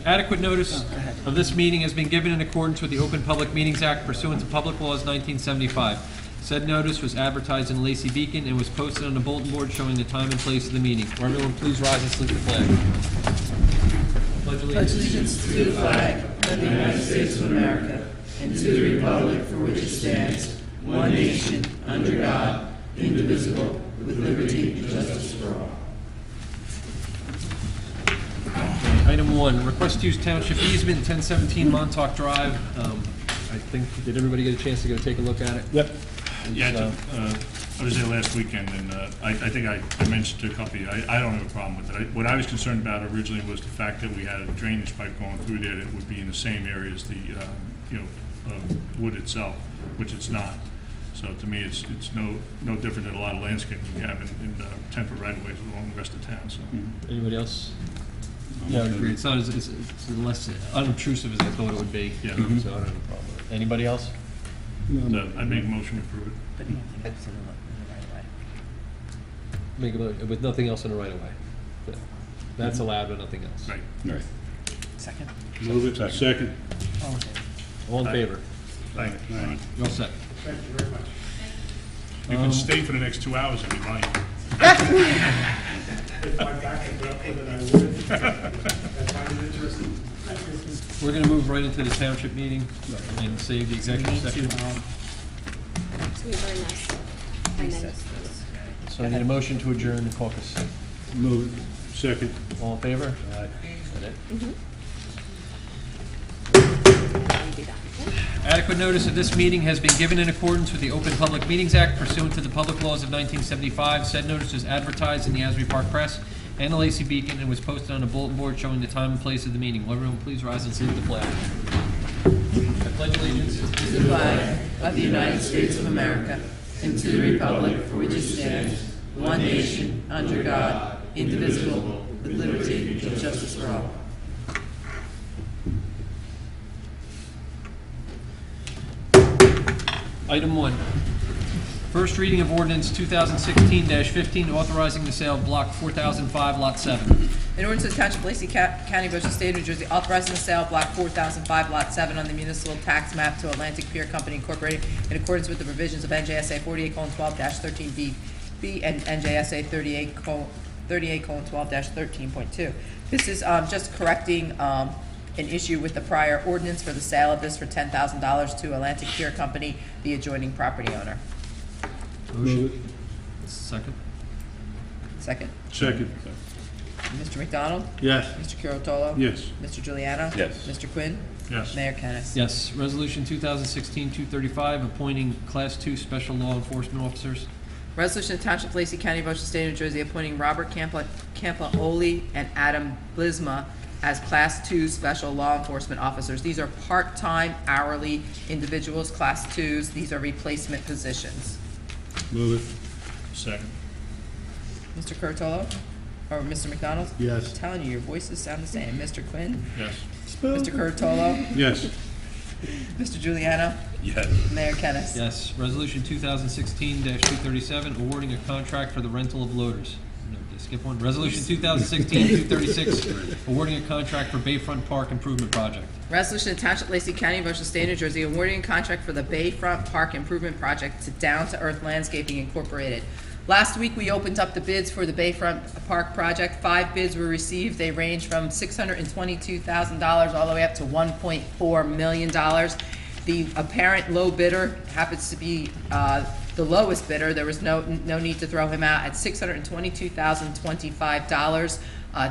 Adequate notice of this meeting has been given in accordance with the Open Public Meetings Act pursuant to Public Laws 1975. Said notice was advertised in the Lacey Beacon and was posted on the bulletin board showing the time and place of the meeting. Will everyone please rise and salute the flag. Pledge allegiance to the flag of the United States of America and to the republic for which it stands, one nation, under God, indivisible, with liberty and justice for all. Item 1, request to use township easement, 1017 Montauk Drive. I think, did everybody get a chance to go take a look at it? Yep. Yeah, I was there last weekend, and I think I mentioned to a couple of you, I don't have a problem with it. What I was concerned about originally was the fact that we had a drainage pipe going through there that would be in the same area as the, wood itself, which it's not. So to me, it's no different than a lot of landscaping we have in temporary right-of-ways along the rest of town, so. Anybody else? Yeah, I would agree. It's not as, it's less unobtrusive as I thought it would be. Yeah. So I don't have a problem with it. Anybody else? So I'd make a motion to approve it. But you have to get to the right way. Make a motion, with nothing else in the right of way. But that's allowed, but nothing else. Right. Right. Second. Move it. Second. All in favor? All in favor? Thank you. All right. You're all set. Thank you very much. You can stay for the next 2 hours if you'd like. If my back had been up with it, I would. That's why I'm interested. We're going to move right into the township meeting and save the executive section. It's gonna be very nice. And then, So I need a motion to adjourn the caucus. Move it. Second. All in favor? Aye. Is that it? you do that, okay? Adequate notice of this meeting has been given in accordance with the Open Public Meetings Act pursuant to the Public Laws of 1975. Said notice was advertised in the Asbury Park Press and the Lacey Beacon and was posted on a bulletin board showing the time and place of the meeting. Will everyone please rise and salute the flag. I pledge allegiance To the flag of the United States of America and to the republic for which it stands, one nation, under God, indivisible, with liberty and justice for all. Item 1. First reading of ordinance 2016-15 authorizing the sale of block 4005, lot 7. In order to the Township of Lacey County, Ocean State, New Jersey, authorizing the sale of block 4005, lot 7 on the municipal tax map to Atlantic Pier Company Incorporated in accordance with the provisions of NJSA 48:12-13B and NJSA 38:12-13.2. This is just correcting an issue with the prior ordinance for the sale of this for $10,000 to Atlantic Pier Company, the adjoining property owner. Move it. Second. Second. Second. Mr. McDonald? Yes. Mr. Curatolo? Yes. Mr. Giuliano? Yes. Mr. Quinn? Yes. Mayor Kennas. Yes. Resolution 2016-235 appointing Class 2 special law enforcement officers. Resolution of Township of Lacey County, Ocean State, New Jersey, appointing Robert Campaoli and Adam Blisma as Class 2 Special Law Enforcement Officers. These are part-time hourly individuals, Class 2s. These are replacement positions. Move it. Second. Mr. Curatolo? Or Mr. McDonald? Yes. I'm telling you, your voices sound the same. Mr. Quinn? Yes. Mr. Curatolo? Yes. Mr. Giuliano? Yes. Mayor Kennas. Yes. Resolution 2016-237 awarding a contract for the rental of loaders. No, did I skip one. Resolution 2016-236 awarding a contract for Bayfront Park Improvement Project. Resolution of Township of Lacey County, Ocean State, New Jersey, awarding a contract for the Bayfront Park Improvement Project to Down to Earth Landscaping Incorporated. Last week, we opened up the bids for the Bayfront Park project. 5 bids were received. They range from $622,000 all the way up to $1.4 million. The apparent low bidder happens to be the lowest bidder. There was no need to throw him out at $622,025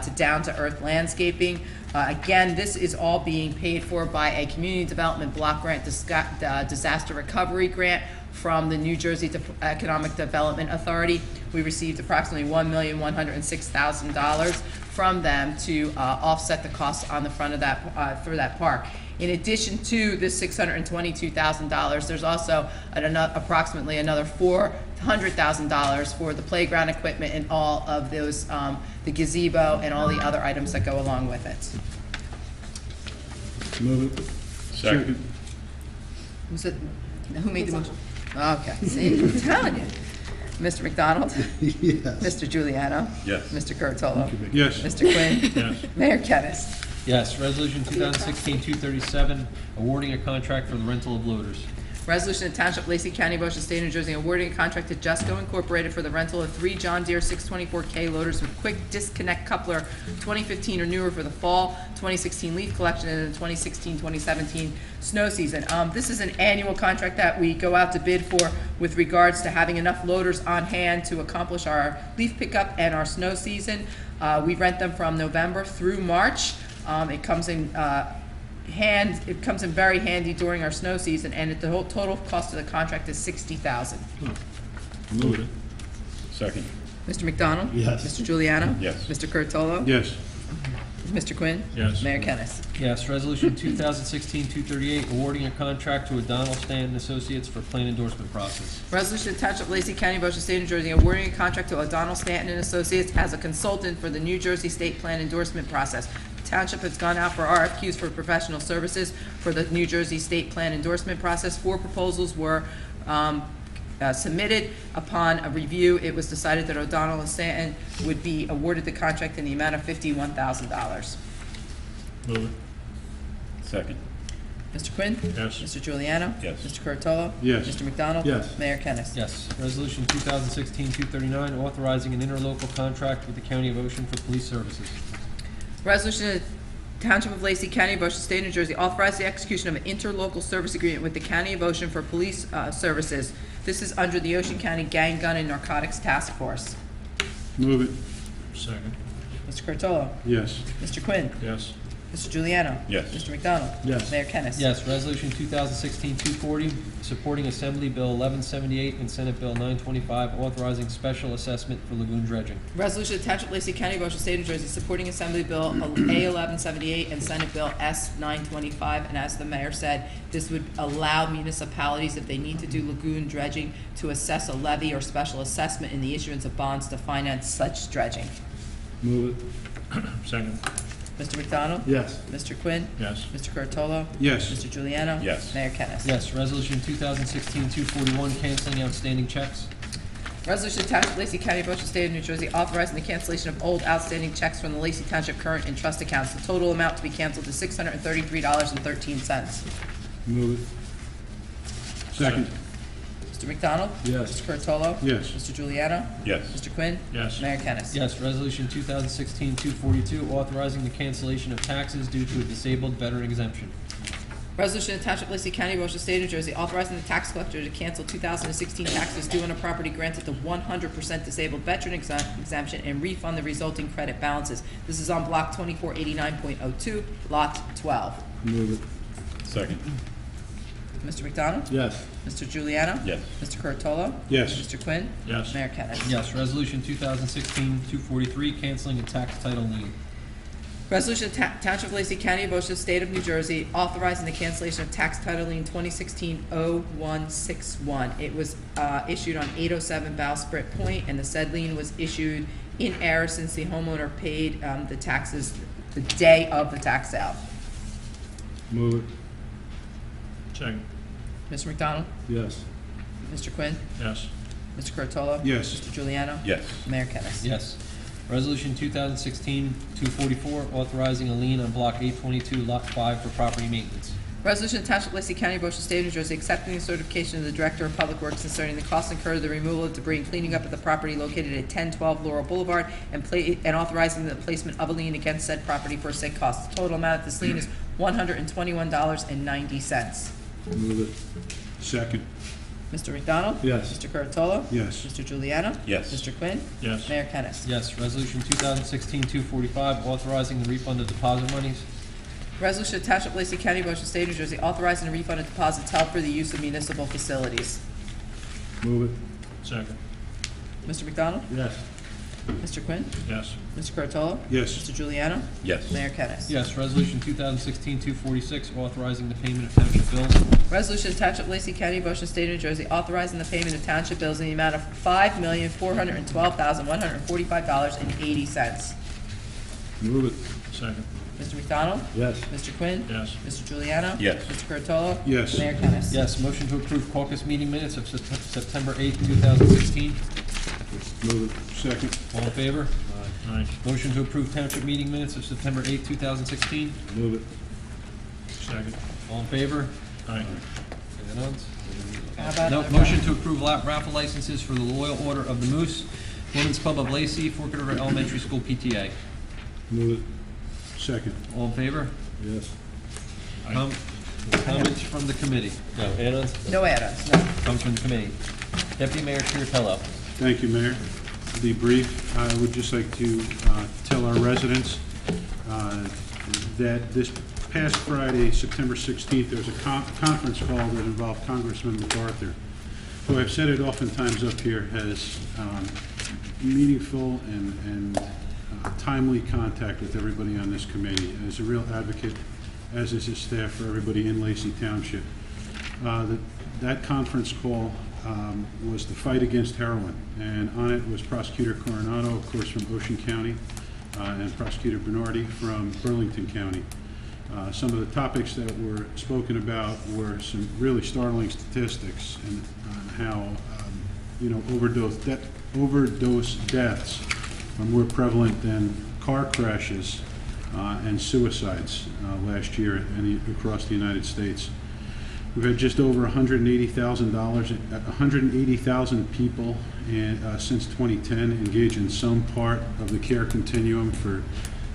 to Down to Earth Landscaping. Again, this is all being paid for by a Community Development Block Grant Disaster Recovery Grant from the New Jersey Economic Development Authority. We received approximately $1,106,000 from them to offset the costs on the front of that for that park. In addition to this $622,000, there's also approximately another $400,000 for the playground equipment and all of those, the gazebo and all the other items that go along with it. Move it. Second. Who made the motion? Okay, see, I'm telling you. Mr. McDonald? Yes. Mr. Juliano? Yes. Mr. Curatolo? Yes. Mr. Quinn? Yes. Mayor Kennas. Yes, resolution 2016-237, awarding a contract for the rental of loaders. Resolution to Township of Lacey County, Ocean State, New Jersey, awarding a contract to Jesco Incorporated for the rental of 3 John Deere 624K loaders with quick disconnect coupler 2015 or newer for the fall 2016 leaf collection and the 2016-2017 snow season. This is an annual contract that we go out to bid for with regards to having enough loaders on hand to accomplish our leaf pickup and our snow season. We rent them from November through March. It comes in very handy during our snow season, and the whole total cost of the contract is $60,000. Move it. Second. Mr. McDonald? Yes. Mr. Juliano? Yes. Mr. Curatolo? Yes. Mr. Quinn? Yes. Mayor Kennas. Yes, resolution 2016-238, awarding a contract to O'Donnell Stanton Associates for plan endorsement process. Resolution to Township of Lacey County, Ocean State, New Jersey, awarding a contract to O'Donnell Stanton and Associates as a consultant for the New Jersey State Plan endorsement process. The Township has gone out for RFQs for professional services for the New Jersey State Plan endorsement process. 4 proposals were submitted. Upon a review, it was decided that O'Donnell and Stanton would be awarded the contract in the amount of $51,000. Move it. Second. Mr. Quinn? Yes. Mr. Juliano? Yes. Mr. Curatolo? Yes. Mr. McDonald? Yes. Mayor Kennas. Yes, resolution 2016-239, authorizing an interlocal contract with the County of Ocean for police services. Resolution to Township of Lacey County, Ocean State, New Jersey, authorize the execution of an interlocal service agreement with the County of Ocean for police services. This is under the Ocean County Gang, Gun, and Narcotics Task Force. Move it. Second. Mr. Curatolo? Yes. Mr. Quinn? Yes. Mr. Juliano? Yes. Mr. McDonald? Yes. Mayor Kennas. Yes, resolution 2016-240, supporting Assembly Bill 1178 and Senate Bill 925, authorizing special assessment for lagoon dredging. Resolution to Township of Lacey County, Ocean State, New Jersey, supporting Assembly Bill A1178 and Senate Bill S925. And as the mayor said, this would allow municipalities, if they need to do lagoon dredging, to assess a levy or special assessment in the issuance of bonds to finance such dredging. Move it. Second. Mr. McDonald? Yes. Mr. Quinn? Yes. Mr. Curatolo? Yes. Mr. Juliano? Yes. Mayor Kennas. Yes, resolution 2016-241, canceling outstanding checks. Resolution to Township of Lacey County, Ocean State of New Jersey, authorizing the cancellation of old outstanding checks from the Lacey Township current and trust accounts. The total amount to be canceled is $633.13. Move it. Second. Mr. McDonald? Yes. Mr. Curatolo? Yes. Mr. Juliano? Yes. Mr. Quinn? Yes. Mayor Kennas. Yes, resolution 2016-242, authorizing the cancellation of taxes due to a disabled veteran exemption. Resolution to Township of Lacey County, Ocean State, New Jersey, authorizing the tax collector to cancel 2016 taxes due on a property granted to 100% disabled veteran exemption and refund the resulting credit balances. This is on block 2489.02, lot 12. Move it. Second. Mr. McDonald? Yes. Mr. Juliano? Yes. Mr. Curatolo? Yes. Mr. Quinn? Yes. Mayor Kennas. Yes, resolution 2016-243, canceling a tax title lien. Resolution to Township of Lacey County, Ocean State of New Jersey, authorizing the cancellation of tax title lien 2016-0161. It was issued on 807 Bowsprit Point, and the said lien was issued in error since the homeowner paid the taxes the day of the tax sale. Move it. Second. Mr. McDonald? Yes. Mr. Quinn? Yes. Mr. Curatolo? Yes. Mr. Juliano? Yes. Mayor Kennas. Yes. Resolution 2016-244, authorizing a lien on block 822, lot 5 for property maintenance. Resolution to Township of Lacey County, Ocean State of New Jersey, accepting the certification of the Director of Public Works concerning the costs incurred of the removal of debris and cleaning up of the property located at 1012 Laurel Boulevard and authorizing the placement of a lien against said property for said costs. The total amount of this lien is $121.90. Move it. Second. Mr. McDonald? Yes. Mr. Curatolo? Yes. Mr. Juliano? Yes. Mr. Quinn? Yes. Mayor Kennas. Yes, resolution 2016-245, authorizing the refund of deposit monies. Resolution to Township of Lacey County, Ocean State, New Jersey, authorizing a refund of deposits held for the use of municipal facilities. Move it. Second. Mr. McDonald? Yes. Mr. Quinn? Yes. Mr. Curatolo? Yes. Mr. Juliano? Yes. Mayor Kennas. Yes, resolution 2016-246, authorizing the payment of township bills. Resolution to Township of Lacey County, Ocean State, New Jersey, authorizing the payment of township bills in the amount of $5,412,145.80. Move it. Second. Mr. McDonald? Yes. Mr. Quinn? Yes. Mr. Juliano? Yes. Mr. Curatolo? Yes. Mayor Kennas. Yes, motion to approve caucus meeting minutes of September 8th, 2016. Move it. Second. All in favor? Aye. Motion to approve township meeting minutes of September 8th, 2016. Move it. Second. All in favor? Aye. How about No, the- motion to approve raffle licenses for the Loyal Order of the Moose, Women's Club of Lacey, Forked River Elementary School PTA. Move it. Second. All in favor? Yes. Com- Comments from the committee? No, add-ons? No add-ons, no. Comes from the committee. Deputy Mayor Kuratello. Thank you, Mayor. To be brief, I would just like to tell our residents that this past Friday, September 16th, there was a conference call that involved Congressman MacArthur, who I've said it oftentimes up here, has meaningful and timely contact with everybody on this committee, and is a real advocate, as is his staff, for everybody in Lacey Township. That conference call was the fight against heroin, and on it was Prosecutor Coronado, of course, from Ocean County, and Prosecutor Bernardi from Burlington County. Some of the topics that were spoken about were some really startling statistics and on how overdose deaths are more prevalent than car crashes and suicides last year across the United States. We've had just over $180,000 people since 2010 engage in some part of the care continuum for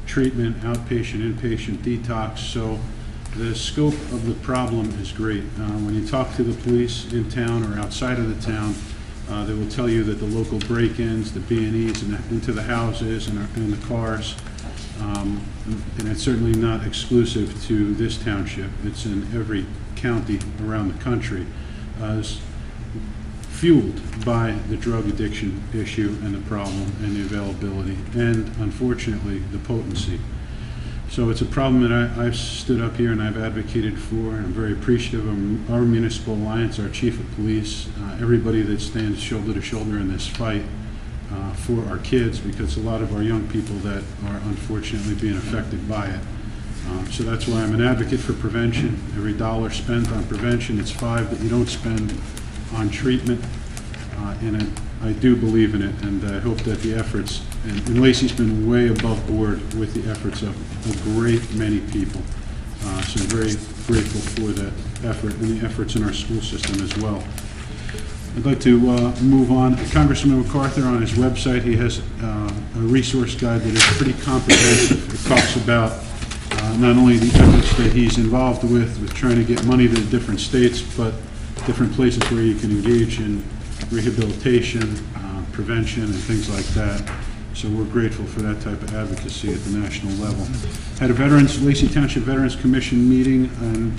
treatment, outpatient, inpatient, detox. So the scope of the problem is great. When you talk to the police in town or outside of the town, they will tell you that the local break-ins, the B&Es into the houses and in the cars, and it's certainly not exclusive to this township. It's in every county around the country, is fueled by the drug addiction issue and the problem and the availability and, unfortunately, the potency. So it's a problem that I've stood up here and I've advocated for, and I'm very appreciative of our municipal alliance, our chief of police, everybody that stands shoulder to shoulder in this fight for our kids, because a lot of our young people that are unfortunately being affected by it. So that's why I'm an advocate for prevention. Every dollar spent on prevention, it's $5 that you don't spend on treatment, and I do believe in it, and I hope that the efforts, and Lacey's been way above board with the efforts of a great many people, so I'm very grateful for that effort and the efforts in our school system as well. I'd like to move on. Congressman MacArthur, on his website, he has a resource guide that is pretty comprehensive. It talks about not only the efforts that he's involved with trying to get money to the different states, but different places where you can engage in rehabilitation, prevention, and things like that. So we're grateful for that type of advocacy at the national level. Had a Lacey Township Veterans Commission meeting on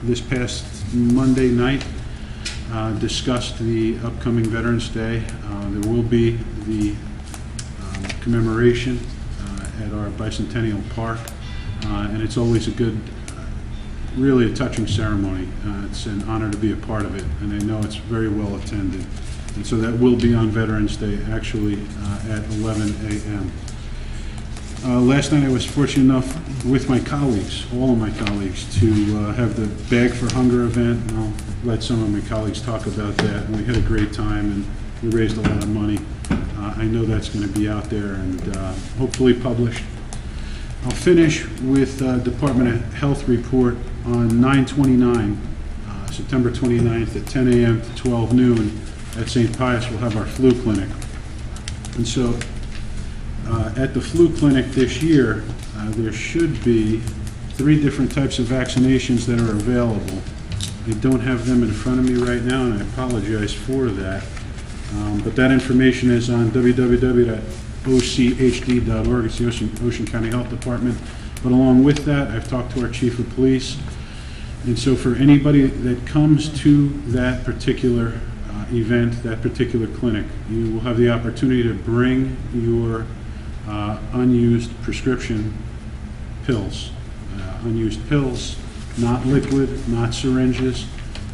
this past Monday night. Discussed the upcoming Veterans Day. There will be the commemoration at our Bicentennial Park, and it's always a good, really a touching ceremony. It's an honor to be a part of it, and I know it's very well attended. And so that will be on Veterans Day, actually at 11 a.m. Last night I was fortunate enough with my colleagues, all of my colleagues, to have the Bag for Hunger event. And I'll let some of my colleagues talk about that. And we had a great time, and we raised a lot of money. I know that's going to be out there and hopefully published. I'll finish with Department of Health report on 9/29, September 29th at 10 a.m. to 12 noon at St. Pius. We'll have our flu clinic. And so at the flu clinic this year, there should be 3 different types of vaccinations that are available. I don't have them in front of me right now, and I apologize for that. But that information is on www.ochd.org. It's the Ocean County Health Department. But along with that, I've talked to our chief of police. And so for anybody that comes to that particular event, that particular clinic, you will have the opportunity to bring your unused prescription pills. Unused pills, not liquid, not syringes.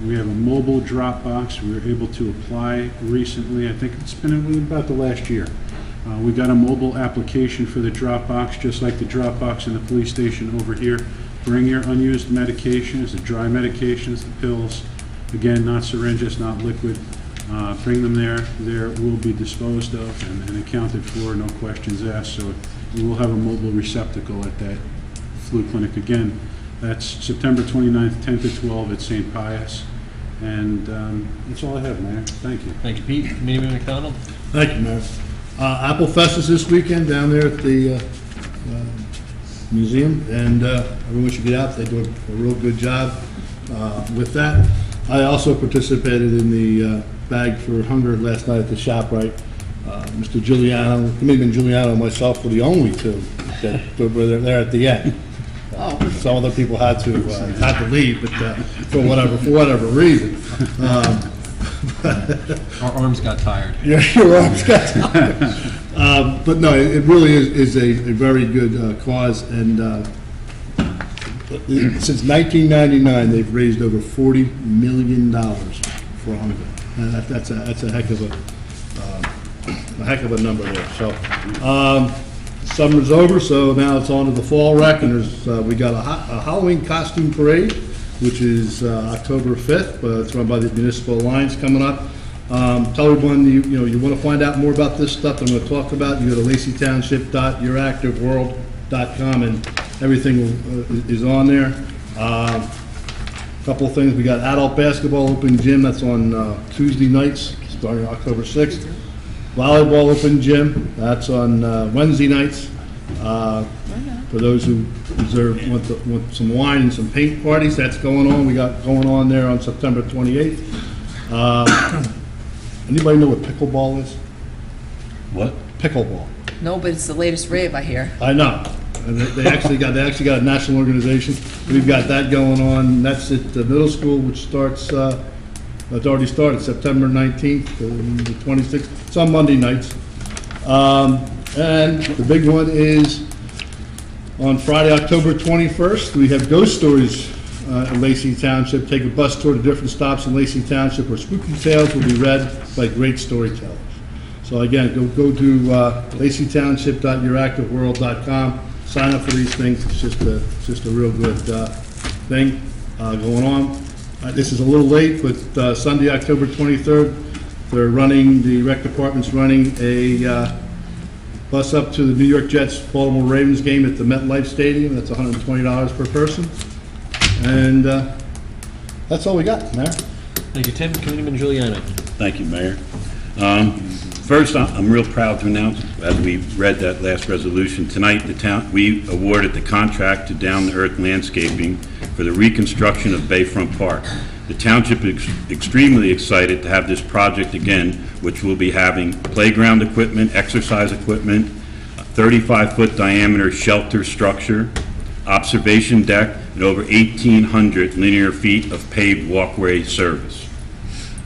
We have a mobile drop box we were able to apply recently. I think it's been about the last year. We got a mobile application for the drop box, just like the drop box in the police station over here. Bring your unused medications, the dry medications, the pills. Again, not syringes, not liquid. bring them there. There will be disposed of and accounted for, no questions asked. So we will have a mobile receptacle at that flu clinic again. That's September 29th, 10 to 12 at St. Pius. And that's all I have, Mayor. Thank you. Thank you, Pete. Committeeman McDonald? Thank you, Mayor. Apple Fest is this weekend down there at the museum, and everyone should get out. They do a real good job with that. I also participated in the Bag for Hunger last night at the ShopRite. Mr. Giuliano, Committeeman Giuliano, and myself were the only two that were there at the end. Some other people had to leave, but for whatever reason. Our arms got tired. Your arms got tired. But no, it really is a very good cause, and since 1999, they've raised over $40 million for hunger. And that's a heck of a number there. So summer's over, so now it's on to the fall rec, and we got a Halloween costume parade, which is October 5th. It's run by the Municipal Alliance coming up. Tell everyone you want to find out more about this stuff I'm going to talk about. You go to laceytownship.youractiveworld.com, and everything is on there. A couple of things. We got adult basketball open gym. That's on Tuesday nights starting October 6th. Volleyball open gym. That's on Wednesday nights. For those who want some wine and some paint parties, that's going on. We got going on there on September 28th. Anybody know what pickleball is? What? Pickleball. No, but it's the latest rave, I hear. I know. And they actually got a national organization. We've got that going on. That's at the middle school, which starts. It's already started September 19th to the 26th. It's on Monday nights. And the big one is on Friday, October 21st. We have ghost stories in Lacey Township. Take a bus tour to different stops in Lacey Township where spooky tales will be read by great storytellers. So again, go to laceytownship.youractiveworld.com. Sign up for these things. It's just a real good thing going on. This is a little late, but Sunday, October 23rd, the rec department's running a bus up to the New York Jets Baltimore Ravens game at the MetLife Stadium. That's $120 per person. And that's all we got, Mayor. Thank you, Tim. Committeeman Giuliano? Thank you, Mayor. First, I'm real proud to announce, as we read that last resolution, tonight we awarded the contract to Down to Earth Landscaping for the reconstruction of Bayfront Park. The township is extremely excited to have this project again, which will be having playground equipment, exercise equipment, a 35-foot diameter shelter structure, observation deck, and over 1,800 linear feet of paved walkway service.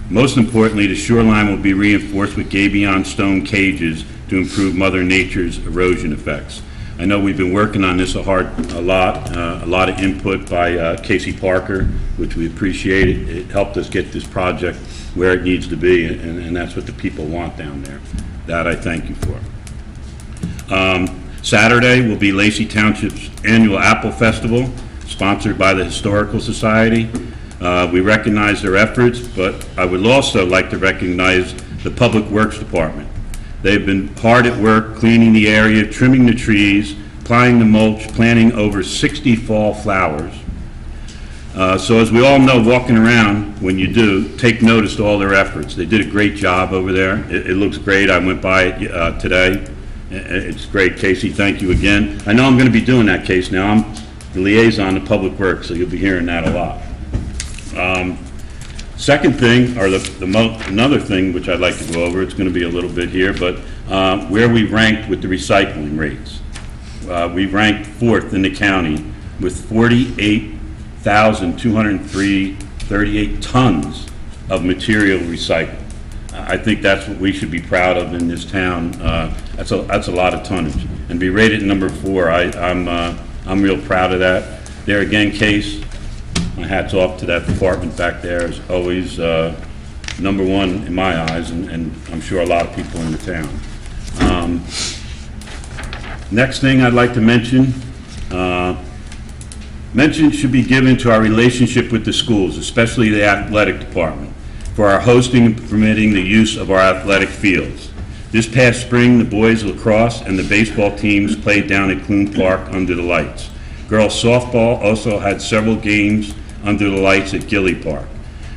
Most importantly, the shoreline will be reinforced with gabion stone cages to improve Mother Nature's erosion effects. I know we've been working on this a lot of input by Casey Parker, which we appreciate. It helped us get this project where it needs to be, and that's what the people want down there. That I thank you for. Saturday will be Lacey Township's annual Apple Festival, sponsored by the Historical Society. We recognize their efforts, but I would also like to recognize the Public Works Department. They've been hard at work cleaning the area, trimming the trees, applying the mulch, planting over 60 fall flowers. So as we all know, walking around, when you do, take notice of all their efforts. They did a great job over there. It looks great. I went by it today. It's great. Casey, thank you again. I know I'm going to be doing that, Case, now. I'm the liaison to Public Works, so you'll be hearing that a lot. Second thing, or another thing which I'd like to go over, it's going to be a little bit here, but where we ranked with the recycling rates. We ranked 4th in the county with 48,238 tons of material recycled. I think that's what we should be proud of in this town. That's a lot of tonnage. And be rated number 4, I'm real proud of that. There again, Case, my hat's off to that department back there. As always, number 1 in my eyes, and I'm sure a lot of people in the town. Next thing I'd like to mention, mention should be given to our relationship with the schools, especially the athletic department. for our hosting and permitting the use of our athletic fields. This past spring, the boys lacrosse and the baseball teams played down at Clune Park under the lights. Girls softball also had several games under the lights at Gilly Park.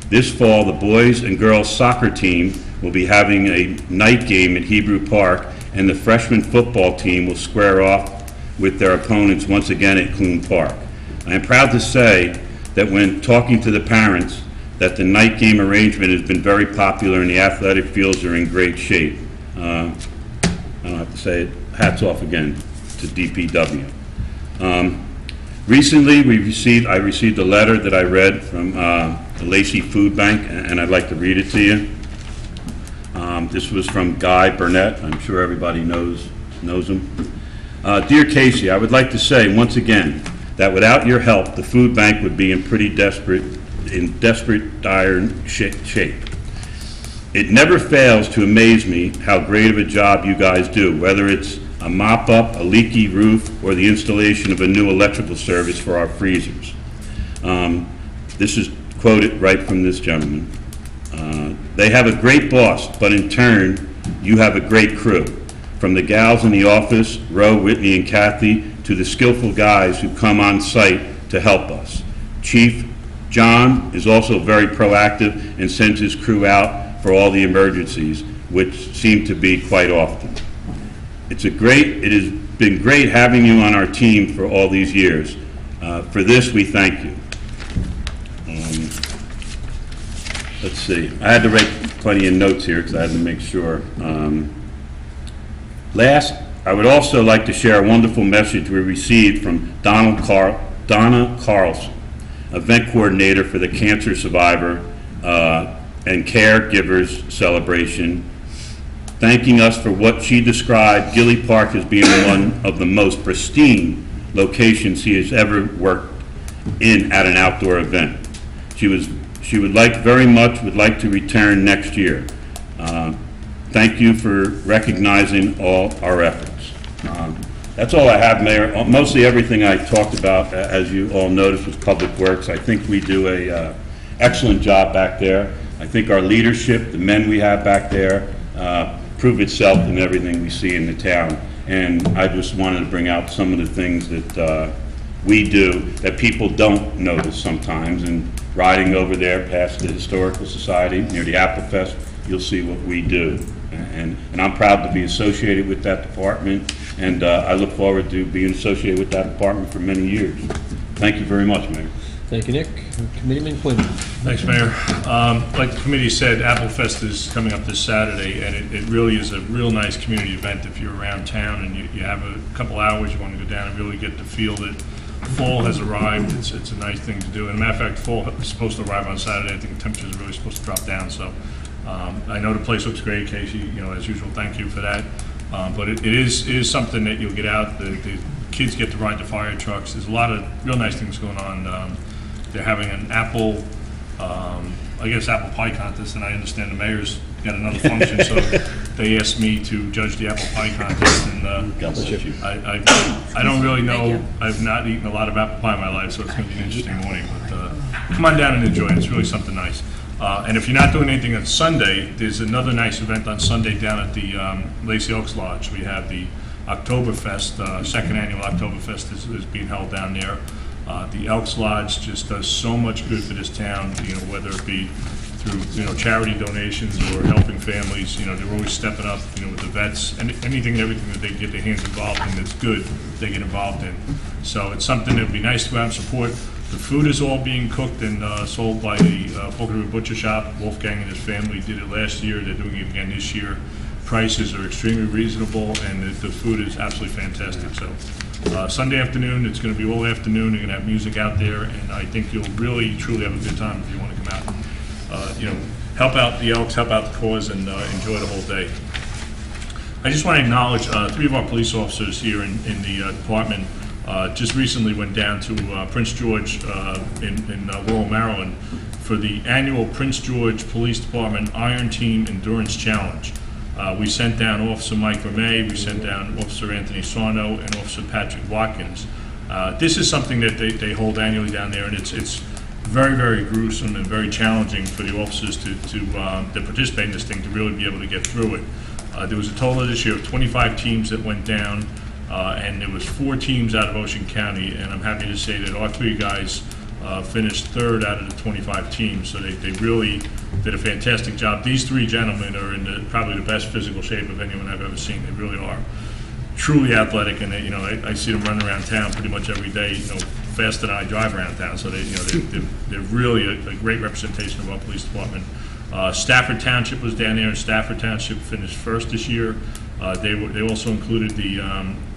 This fall, the boys and girls soccer team will be having a night game at Hebrew Park, and the freshman football team will square off with their opponents once again at Clune Park. I am proud to say that when talking to the parents, that the night game arrangement has been very popular and the athletic fields are in great shape. I don't have to say it, hats off again to DPW. Recently, I received a letter that I read from the Lacey Food Bank, and I'd like to read it to you. This was from Guy Burnett. I'm sure everybody knows him. Dear Casey, I would like to say once again that without your help, the food bank would be in desperate, dire shape. It never fails to amaze me how great of a job you guys do, whether it's a mop-up, a leaky roof, or the installation of a new electrical service for our freezers. This is quoted right from this gentleman. They have a great boss, but in turn, you have a great crew. From the gals in the office, Ro, Whitney, and Kathy, to the skillful guys who come on site to help us. Chief John is also very proactive and sends his crew out for all the emergencies, which seem to be quite often. It has been great having you on our team for all these years. For this, we thank you. Let's see, I had to write plenty of notes here because I had to make sure. Last, I would also like to share a wonderful message we received from Donna Carlson, event coordinator for the Cancer Survivor and Caregivers Celebration, thanking us for what she described Gilly Park as being one of the most pristine locations she has ever worked in at an outdoor event. She would like to return next year. Thank you for recognizing all our efforts. That's all I have, Mayor. Mostly everything I talked about, as you all noticed, was Public Works. I think we do a excellent job back there. I think our leadership, the men we have back there, prove itself in everything we see in the town. And I just wanted to bring out some of the things that we do that people don't notice sometimes. And riding over there past the Historical Society near the Apple Fest, you'll see what we do. And I'm proud to be associated with that department, and I look forward to being associated with that department for many years. Thank you very much, Mayor. Thank you, Nick. Committeeman Quinn. Thanks, Mayor. Like the committee said, Apple Fest is coming up this Saturday, and it really is a real nice community event. If you're around town and you have a couple hours, you want to go down and really get to feel that fall has arrived. It's a nice thing to do. And a matter of fact, fall is supposed to arrive on Saturday. I think the temperatures are really supposed to drop down. So I know the place looks great, Casey. As usual, thank you for that. But it is something that you'll get out. The kids get to ride the fire trucks. There's a lot of real nice things going on. They're having an apple pie contest, and I understand the mayor's got another function, so they asked me to judge the apple pie contest, and I don't really know. I've not eaten a lot of apple pie in my life, so it's going to be an interesting morning. But come on down and enjoy it. It's really something nice. And if you're not doing anything on Sunday, there's another nice event on Sunday down at the Lacey Oaks Lodge. We have the Oktoberfest, second annual Oktoberfest is being held down there. The Elks Lodge just does so much good for this town, whether it be through, charity donations or helping families. They're always stepping up, with the vets, and anything and everything that they can get their hands involved in that's good, they get involved in. So it's something that would be nice to go out and support. The food is all being cooked and sold by the Polk River Butcher Shop. Wolfgang and his family did it last year. They're doing it again this year. Prices are extremely reasonable, and the food is absolutely fantastic. So Sunday afternoon, it's going to be all afternoon. You're going to have music out there, and I think you'll really, truly have a good time if you want to come out and, help out the Elks, help out the cause, and enjoy the whole day. I just want to acknowledge 3 of our police officers here in the department just recently went down to Prince George in Laurel, Maryland for the annual Prince George Police Department Iron Team Endurance Challenge. We sent down Officer Mike Ramey, we sent down Officer Anthony Sarno, and Officer Patrick Watkins. This is something that they hold annually down there, and it's very, very gruesome and very challenging for the officers to participate in this thing to really be able to get through it. There was a total this year of 25 teams that went down, and there was 4 teams out of Ocean County, and I'm happy to say that our 3 guys finished 3rd out of the 25 teams, so they really did a fantastic job. These 3 gentlemen are in probably the best physical shape of anyone I've ever seen. They really are truly athletic, and they, I see them running around town pretty much every day, faster than I drive around town. So they're really a great representation of our police department. Stafford Township was down there, and Stafford Township finished 1st this year. They also included the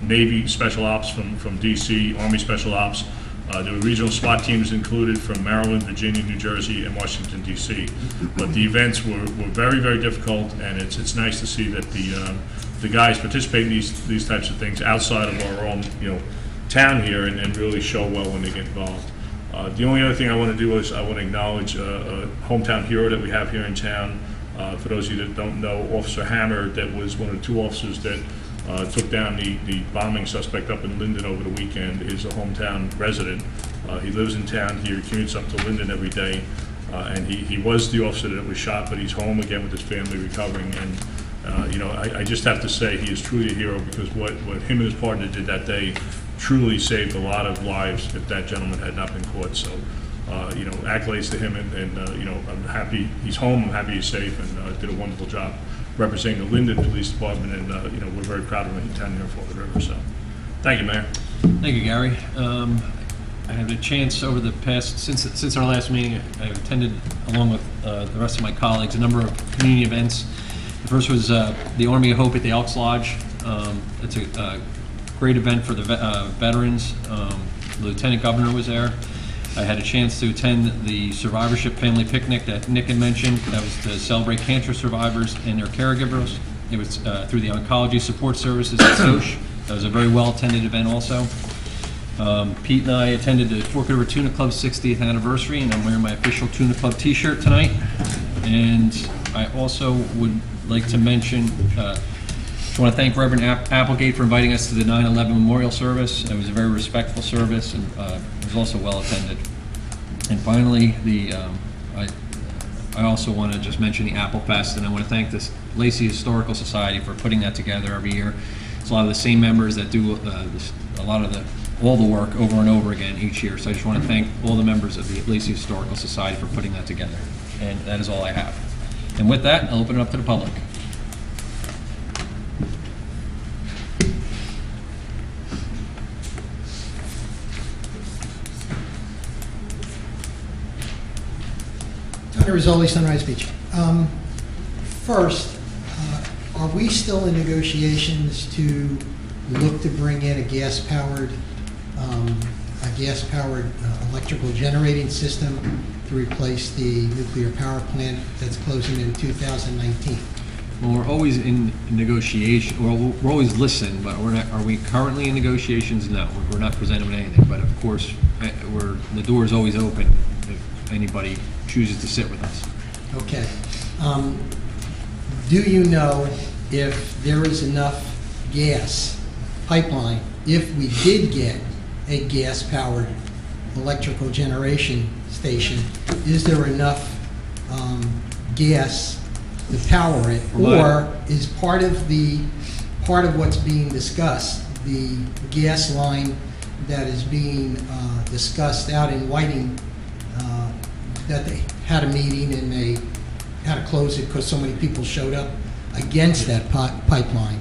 Navy Special Ops from DC, Army Special Ops. There were regional SWAT teams included from Maryland, Virginia, New Jersey, and Washington, D.C. But the events were very, very difficult, and it's nice to see that the guys participate in these types of things outside of our own town here and really show well when they get involved. The only other thing I want to do is I want to acknowledge a hometown hero that we have here in town. For those of you that don't know, Officer Hammer, that was one of the 2 officers that took down the bombing suspect up in Linden over the weekend, is a hometown resident. He lives in town here, commutes up to Linden every day, and he was the officer that was shot, but he's home again with his family recovering. And I just have to say he is truly a hero, because what him and his partner did that day truly saved a lot of lives if that gentleman had not been caught. So, accolades to him, and I'm happy he's home, I'm happy he's safe, and did a wonderful job representing the Linden Police Department, and we're very proud of him in town here in Fall River. So, thank you, Mayor. Thank you, Gary. I had a chance over the past, since our last meeting, I've attended, along with the rest of my colleagues, a number of community events. The first was the Army of Hope at the Elks Lodge. It's a great event for the veterans. The Lieutenant Governor was there. I had a chance to attend the survivorship family picnic that Nick had mentioned. That was to celebrate cancer survivors and their caregivers. It was through the Oncology Support Services at SOCH. That was a very well-attended event also. Pete and I attended the Fork River Tuna Club's 60th anniversary, and I'm wearing my official Tuna Club t-shirt tonight. And I also would like to mention, I want to thank Reverend Applegate for inviting us to the 9/11 memorial service. It was a very respectful service, and it was also well attended. And finally, I also want to just mention the Apple Fest, and I want to thank the Lacey Historical Society for putting that together every year. It's a lot of the same members that do all the work over and over again each year. So I just want to thank all the members of the Lacey Historical Society for putting that together. And that is all I have. And with that, I'll open it up to the public. Tony Rizzoli, Sunrise Beach. First, are we still in negotiations to look to bring in a gas-powered electrical generating system to replace the nuclear power plant that's closing in 2019? Well, we're always in negotiation. Well, we're always listening, but we're not. Are we currently in negotiations? No, we're not presenting anything. But of course, the door is always open if anybody chooses to sit with us. Okay. Do you know if there is enough gas pipeline, if we did get a gas-powered electrical generation station, is there enough gas to power it? Or is part of what's being discussed, the gas line that is being discussed out in Whiting, that they had a meeting and they had to close it because so many people showed up against that pipeline?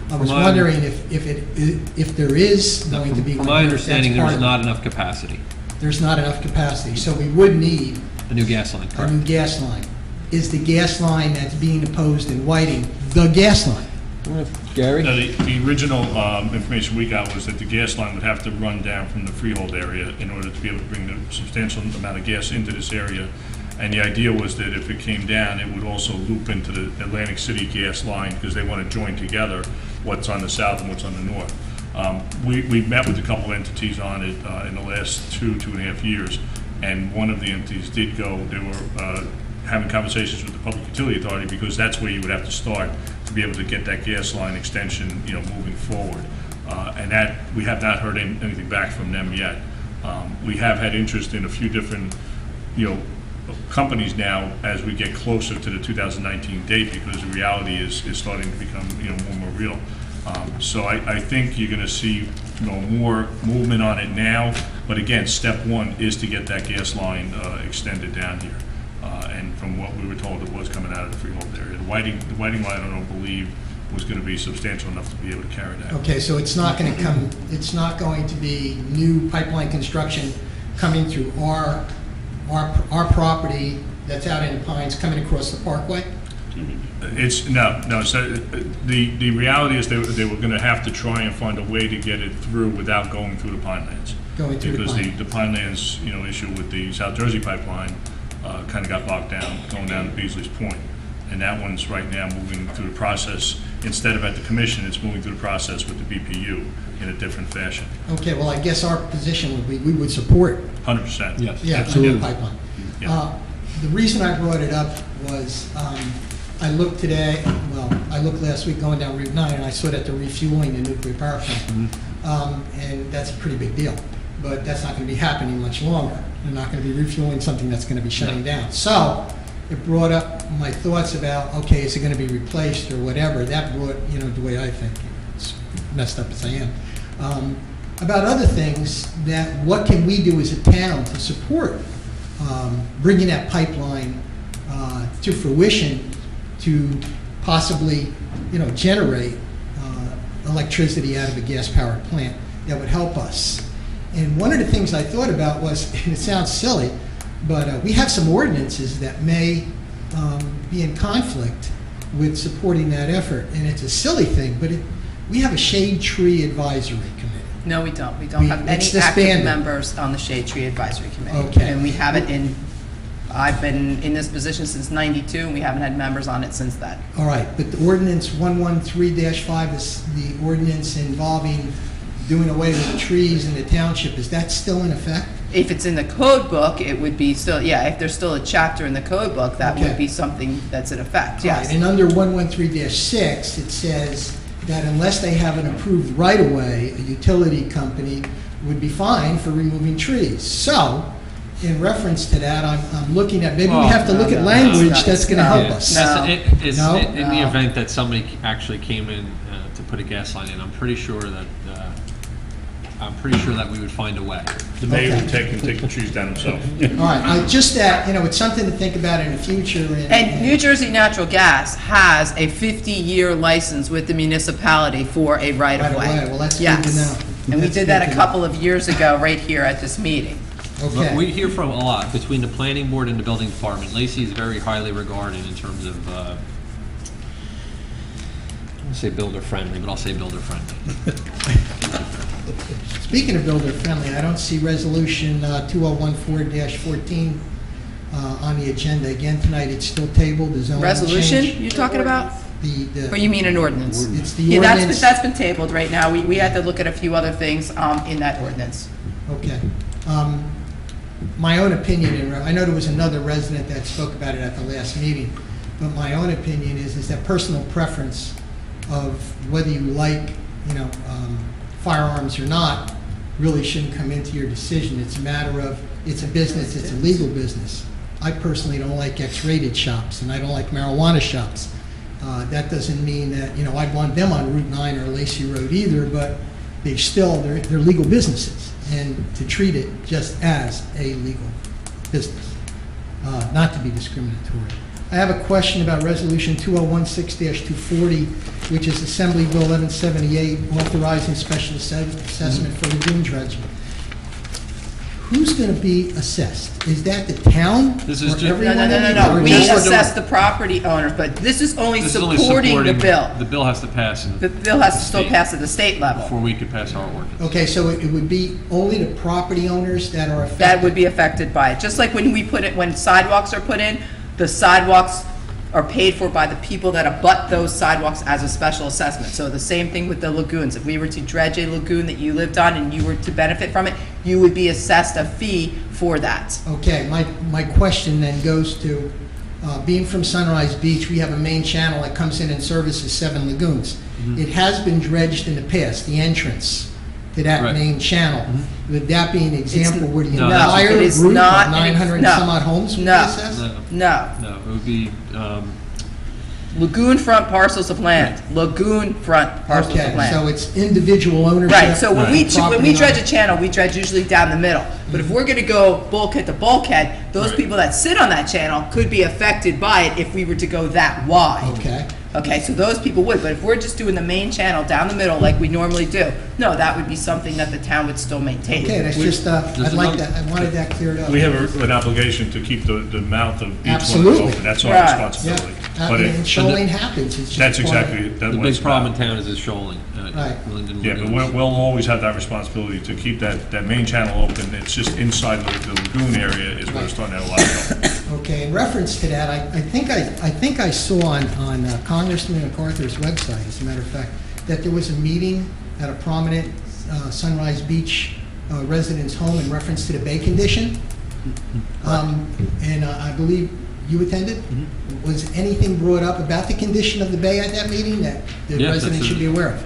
I was wondering if there is going to be. From my understanding, there's not enough capacity. There's not enough capacity, so we would need A new gas line, a correct? new gas line. Is the gas line that's being opposed in Whiting the gas line? Gary? No, the original information we got was that the gas line would have to run down from the Freehold area in order to be able to bring the substantial amount of gas into this area. And the idea was that if it came down, it would also loop into the Atlantic City gas line, because they want to join together what's on the south and what's on the north. We met with a couple entities on it in the last 2.5 years, and one of the entities did go. They were having conversations with the Public Utility Authority, because that's where you would have to start to be able to get that gas line extension, moving forward. And that we have not heard anything back from them yet. We have had interest in a few different companies now as we get closer to the 2019 date, because the reality is starting to become, more real. So I think you're going to see, more movement on it now. But again, step one is to get that gas line extended down here. And from what we were told, it was coming out of the Freehold area. The Whiting line, I don't believe, was going to be substantial enough to be able to carry that. Okay, so it's not going to come, it's not going to be new pipeline construction coming through our property that's out in the Pines, coming across the Parkway? No. So the reality is they were going to have to try and find a way to get it through without going through the Pinelands. Going through the Because Pine. the Pinelands, issue with the South Jersey pipeline kind of got locked down, going down to Beasley's Point. And that one's right now moving through the process. Instead of at the commission, it's moving through the process with the BPU in a different fashion. Okay, well, I guess our position would be, we would support 100%. Yes. Yeah, Absolutely. under the pipeline. Yeah. The reason I brought it up was, I looked today, I looked last week going down Route 9, and I saw that they're refueling the nuclear power plant. And that's a pretty big deal. But that's not going to be happening much longer. They're not going to be refueling something that's going to be shutting down. So it brought up my thoughts about, okay, is it going to be replaced or whatever? That brought, the way I think, it's messed up as I am. About other things, that what can we do as a town to support bringing that pipeline to fruition to possibly, generate electricity out of a gas-powered plant that would help us. And one of the things I thought about was, and it sounds silly, but we have some ordinances that may be in conflict with supporting that effort. And it's a silly thing, but we have a shade tree advisory committee. No, we don't. We don't have any It's active disbanded. members on the Shade Tree Advisory Committee. Okay. And we haven't I've been in this position since '92, and we haven't had members on it since then. All right, but the ordinance 113-5 is the ordinance involving doing away with trees in the township. Is that still in effect? If it's in the code book, it would be still, if there's still a chapter in the code book, that Okay. would be something that's in effect, All right, yes. and under 113-6, it says that unless they have an approved right-of-way, a utility company would be fined for removing trees. So, in reference to that, I'm looking at, maybe we have to look at language that's going to help us. No. No? In the event that somebody actually came in to put a gas line in, I'm pretty sure that we would find a way. The mayor would Okay. take the trees down himself. All right, just that, it's something to think about in the future. And New Jersey Natural Gas has a 50-year license with the municipality for a right-of-way. Right-of-way. Well, that's good to Yes. know. And we That's did good that to a know. couple of years ago, right here at this meeting. But Okay. we hear from a lot between the planning board and the building department. Lacey is very highly regarded in terms of, I don't say builder friendly, but I'll say builder friendly. Speaking of builder friendly, I don't see resolution 2014-14 on the agenda. Again, tonight, it's still tabled, the zoning Resolution change. you're talking about? Or you mean an ordinance? It's the Yeah, ordinance. that's been tabled right now. We had to look at a few other things in that ordinance. Okay. My own opinion, and I know there was another resident that spoke about it at the last meeting, but my own opinion is that personal preference of whether you like, firearms or not, really shouldn't come into your decision. It's a matter of, it's a business, it's a legal business. I personally don't like X-rated shops, and I don't like marijuana shops. That doesn't mean that, I'd want them on Route 9 or Lacey Road either, but they're legal businesses, and to treat it just as a legal business, not to be discriminatory. I have a question about Resolution 2016-240, which is Assembly Bill 1178, authorizing special assessment for lagoon dredging. Who's going to be assessed? Is that the town? This is or ju- everyone No. in the- or We just- assess the property owners, but this is only This is only supporting the bill. The bill has to pass The bill has to still state. pass at the state level. before we could pass our ordinance. Okay, so it would be only the property owners that are affected? That would be affected by it. Just like when sidewalks are put in, the sidewalks are paid for by the people that abut those sidewalks as a special assessment. So the same thing with the lagoons. If we were to dredge a lagoon that you lived on and you were to benefit from it, you would be assessed a fee for that. Okay, my question then goes to, being from Sunrise Beach, we have a main channel that comes in and services 7 lagoons. It has been dredged in the past, the entrance to that Right. main channel. Would that be an example where the No, entire it is group not of an 900 and no. some odd homes would be No. assessed? No, No, no, it would be, lagoon front parcels of land, lagoon front parcels of Okay, land. so it's individual ownership. Right, so when we property dredge a owner. channel, we dredge usually down the middle. But if we're gonna go bulkhead to bulkhead, those Right. people that sit on that channel could be affected by it if we were to go that wide. Okay. Okay, so those people would, but if we're just doing the main channel down the middle like we normally do, no, that would be something that the town would still maintain. Okay, that's just, I'd like another- that, I wanted that cleared up. We have an obligation to keep the mouth of each one Absolutely. open. That's our Right. Yeah, responsibility. I But mean, it- and shoaling happens, it's just. That's part of- exactly, the that's what big it's problem about. in town is shoaling. Right. Linden Yeah, but Lagoons. we'll always have that responsibility to keep that main channel open. It's just inside the lagoon area is where we're starting to have a lot of trouble. Okay, in reference to that, I think I saw on Congressman MacArthur's website, as a matter of fact, that there was a meeting at a prominent Sunrise Beach resident's home in reference to the bay condition. And I believe you attended? Was anything brought up about the condition of the bay at that meeting that the Yeah, that's residents a- should be aware of?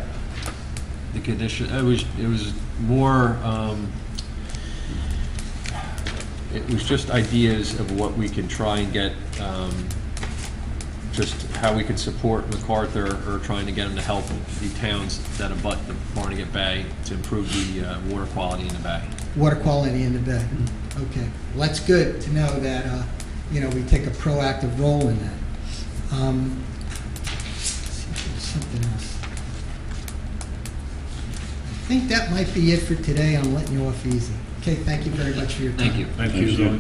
The condition, it was more, it was just ideas of what we can try and get, just how we could support MacArthur or trying to get him to help the towns that abut the Barnegat Bay to improve the water quality in the bay. Water quality in the bay. Okay, well, that's good to know that, we take a proactive role in that. Let's see if there's something else. I think that might be it for today. I'm letting you off easy. Okay, thank you very much for your time. Thank you. Thank you, Zoe.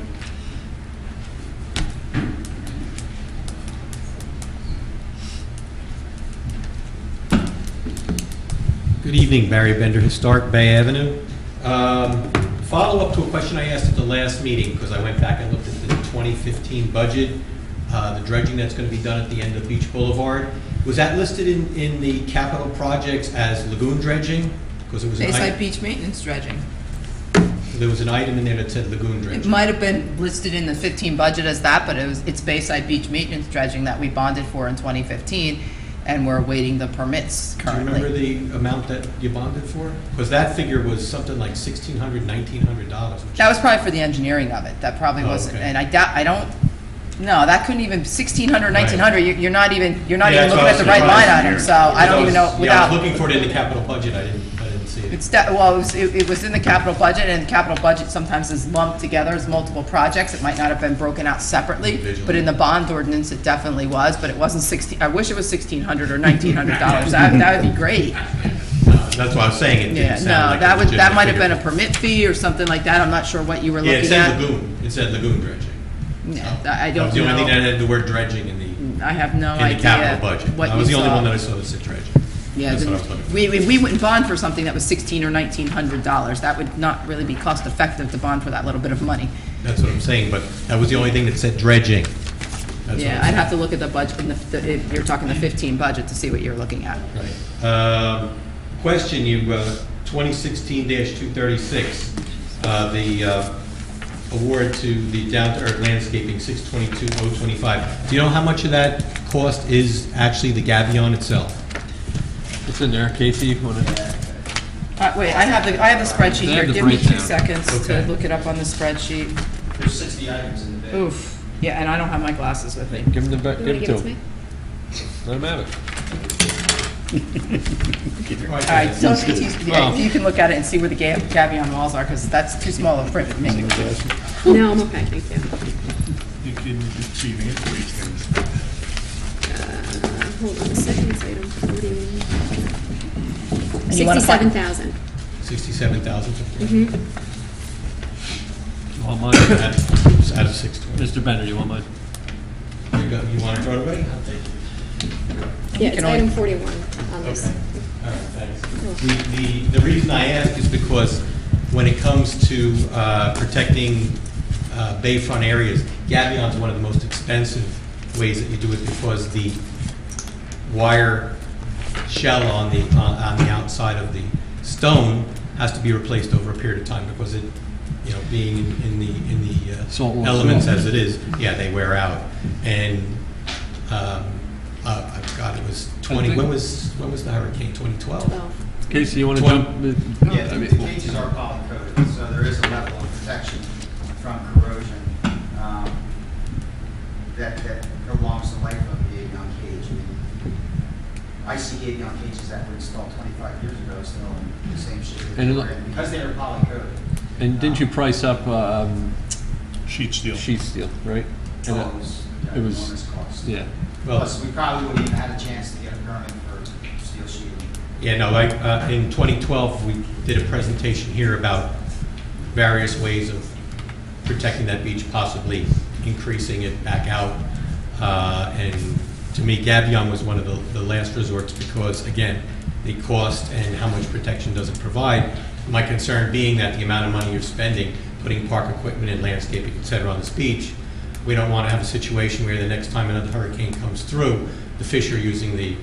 Good evening, Barry Bender, Historic Bay Avenue. Follow up to a question I asked at the last meeting, because I went back and looked at the 2015 budget, the dredging that's going to be done at the end of Beach Boulevard. Was that listed in the capital projects as lagoon dredging? Because it was an Bayside item, Beach maintenance dredging. there was an item in there that said lagoon It dredging. might have been listed in the 15 budget as that, but it's Bayside Beach maintenance dredging that we bonded for in 2015, and we're awaiting the permits Do you remember currently. the amount that you bonded for? Because that figure was something like $1,600, $1,900. which That was probably for the engineering of it, that probably Oh, wasn't, okay. and no, that couldn't even, 1,600, 1,900, you're not even Yeah, looking that's what I at was the right surprised line to item, hear. so I don't even know, Yeah, I without, was looking for it in the capital budget, I didn't see it. it was in the capital budget, and the capital budget sometimes is lumped together as multiple projects, it might not have been broken out separately, but in the bond ordinance, it definitely was, but it wasn't 16, I wish it was $1,600 or $1,900, that would be great. That's what I was saying, it Yeah, didn't sound no, like a that legitimate might have been a figure. permit fee or something like that, I'm not sure what you were Yeah, it looking said at. lagoon, it said lagoon dredging. Yeah, I That don't was the only thing that know, had the word dredging in the I have no capital idea budget. what I you was the only saw. one that I saw that said dredging. Yeah, That's what I was looking for. we wouldn't bond for something that was $1,600 or $1,900. That would not really be cost effective to bond for that little bit of money. That's what I'm saying, but that was the only thing that said dredging. That's what Yeah, I'm I'd have to look at the budget, if you're talking the 15 budget to see what you're looking at. Right. Question, 2016-236, the award to the Down to Earth Landscaping, 622-025. Do you know how much of that cost is actually the gabion itself? It's in there. Casey, you want to? Wait, I have the spreadsheet They have here. the Give me 2 breakdown. seconds to Okay. look it up on the spreadsheet. There's 60 items in the bid. Oof. Yeah, and I don't have my glasses with me. Give him You want to give give it it to to him. me? Let him have it. All right, so Well- you can look at it and see where the gabion walls are, because that's too small a print for me. No, I'm okay, thank you. You can see the information. Hold on a second, it's item 40. And you wanna find- 67,000. 67,000? Mm-hmm. You want mine? Out of 620. Mr. Bender, you want mine? You want to throw it away? Yeah, can it's only- item 41 on this. Okay, all right, thanks. The reason I ask is because when it comes to protecting bayfront areas, gabion's one of the most expensive ways that you do it because the wire shell on the outside of the stone has to be replaced over a period of time because it, being in the Salt water. elements as it is, yeah, they wear out. And I forgot, it was 20, when was the hurricane, 2012? Well, Casey, you want to Twen- jump? Yeah, the cages are poly-coated, so there is a level of protection from corrosion that prolongs the life of the avion cage. I mean, I see avion cages that were installed 25 years ago still in the same shape that they And were in, because they were poly-coated. And didn't you price up Sheet steel. sheet steel, right? And It was it was- enormous cost. yeah. Well, Plus, we probably wouldn't even had a chance to get a permit for steel sheeting. yeah, no, like, in 2012, we did a presentation here about various ways of protecting that beach, possibly increasing it back out. And to me, Gabion was one of the last resorts because, again, the cost and how much protection does it provide. My concern being that the amount of money you're spending, putting park equipment and landscaping, et cetera, on this beach, we don't want to have a situation where the next time another hurricane comes through, the fish are using the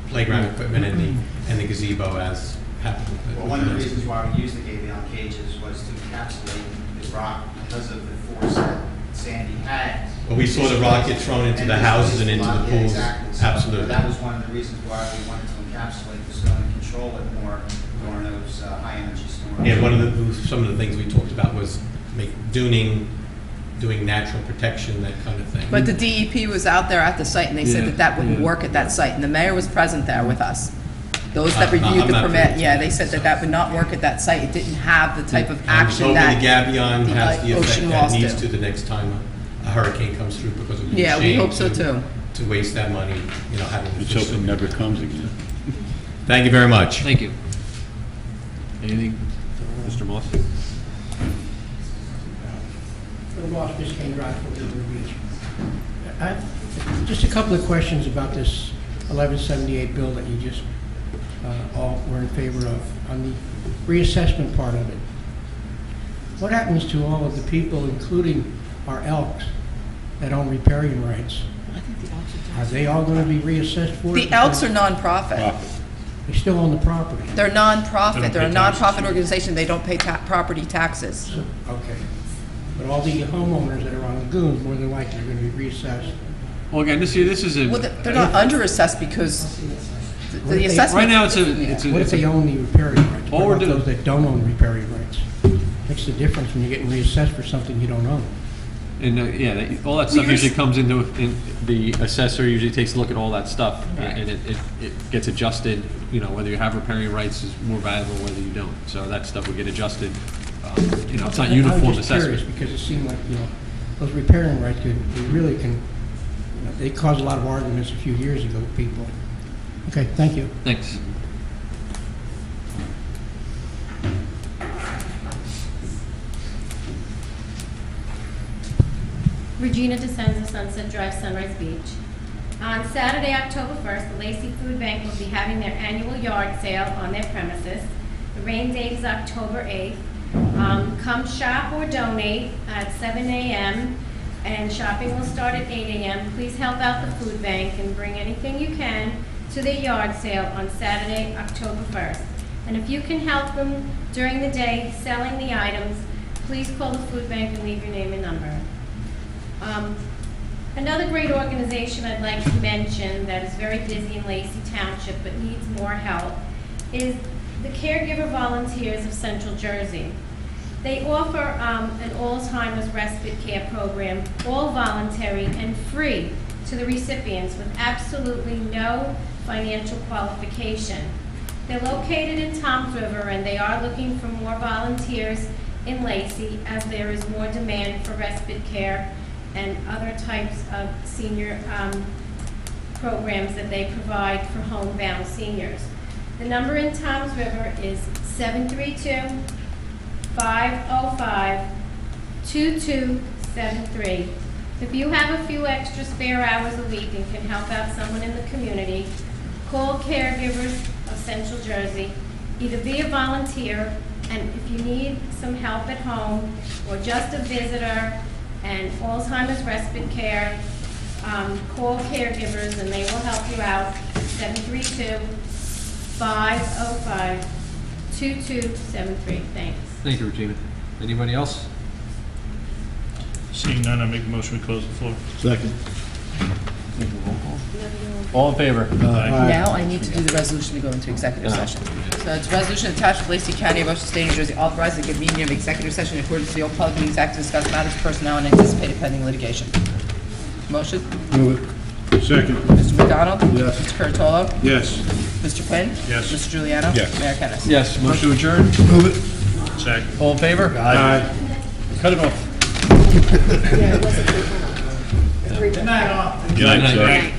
playground equipment and the gazebo as happened with. Well, one of the reasons why we used the gabion cages was to encapsulate the rock because of the force that Sandy had. Well, we saw the rock get thrown into the houses and into the Yeah, pools. exactly. So Absolutely. that was one of the reasons why we wanted to encapsulate the stone and control it more during those high-energy storms. And some of the things we talked about was doing natural protection, that kind of thing. But the DEP was out there at the site, and they said Yeah, that wouldn't yeah. work at that site, and the mayor was present there with us. Those that I'm reviewed the not permit, privy yeah, to they that, said so. that would not work at that site. It didn't have the type of I was action hoping that. the Gabion has the effect ocean that walls it needs do. to the next time a hurricane comes through, because it would be a Yeah, we shame hope so too. to waste that money, having the Let's fish. hope it never comes again. Thank you very much. Thank you. Anything, Mr. Moss? Phil Moss, Biscayne Drive, Fort River Beach. Just a couple of questions about this 1178 bill that you just all were in favor of, on the reassessment part of it. What happens to all of the people, including our elks, that own riparian rights? Are they all going to be reassessed for it? The Elks are nonprofit. Profit. They still own the property. They're nonprofit. They They're a don't pay taxes. nonprofit organization. They don't pay property taxes. Okay. But all the homeowners that are on lagoons, more than likely, are going to be reassessed. Well, again, this is a, Well, they're not under-assessed because What if the they- assessment. right now, it's a. What if they own the riparian rights? All What we're about doing- those that don't own riparian rights? Makes the difference when you're getting reassessed for something you don't own. And, yeah, all that stuff usually comes into, the assessor usually takes a look at all that stuff, and it gets adjusted, whether you have riparian rights is more valuable, whether you don't. So that stuff will get adjusted, it's not uniform I was just curious assessment. because it seemed like, those riparian rights they really can, they caused a lot of arguments a few years ago with people. Okay, thank you. Thanks. Regina DeSenza, Sunset Drive, Sunrise Beach. On Saturday, October 1st, the Lacey Food Bank will be having their annual yard sale on their premises. The rain date is October 8th. Come shop or donate at 7 a.m. and shopping will start at 8 a.m. Please help out the food bank and bring anything you can to their yard sale on Saturday, October 1st. And if you can help them during the day selling the items, please call the food bank and leave your name and number. Another great organization I'd like to mention that is very busy in Lacey Township but needs more help is the Caregiver Volunteers of Central Jersey. They offer an Alzheimer's respite care program, all voluntary and free to the recipients with absolutely no financial qualification. They're located in Toms River and they are looking for more volunteers in Lacey as there is more demand for respite care and other types of senior programs that they provide for homebound seniors. The number in Toms River is 732-505-2273. If you have a few extra spare hours a week and can help out someone in the community, call Caregivers of Central Jersey. Either be a volunteer, and if you need some help at home, or just a visitor, and Alzheimer's respite care, call Caregivers and they will help you out. 732-505-2273. Thanks. Thank you, Regina. Anybody else? Seeing none, I make a motion to close the floor. Second. Take a roll call. All in favor? Now I need to do the resolution to go into executive session. So it's resolution attached to Lacey County, Ocean State, New Jersey, authorizing the convening of executive session in accordance with the Open Public Meetings Act to discuss matters of personnel and anticipated pending litigation. Motion? Move it. Second. Mr. McDonald? Yes. Mr. Curatolo? Yes. Mr. Quinn? Yes. Mr. Juliano? Yes. Mayor Kennas. Yes, motion to adjourn? Move it. Second. All in favor? Aye. Cut it off. Yeah, it wasn't. Good night, sir.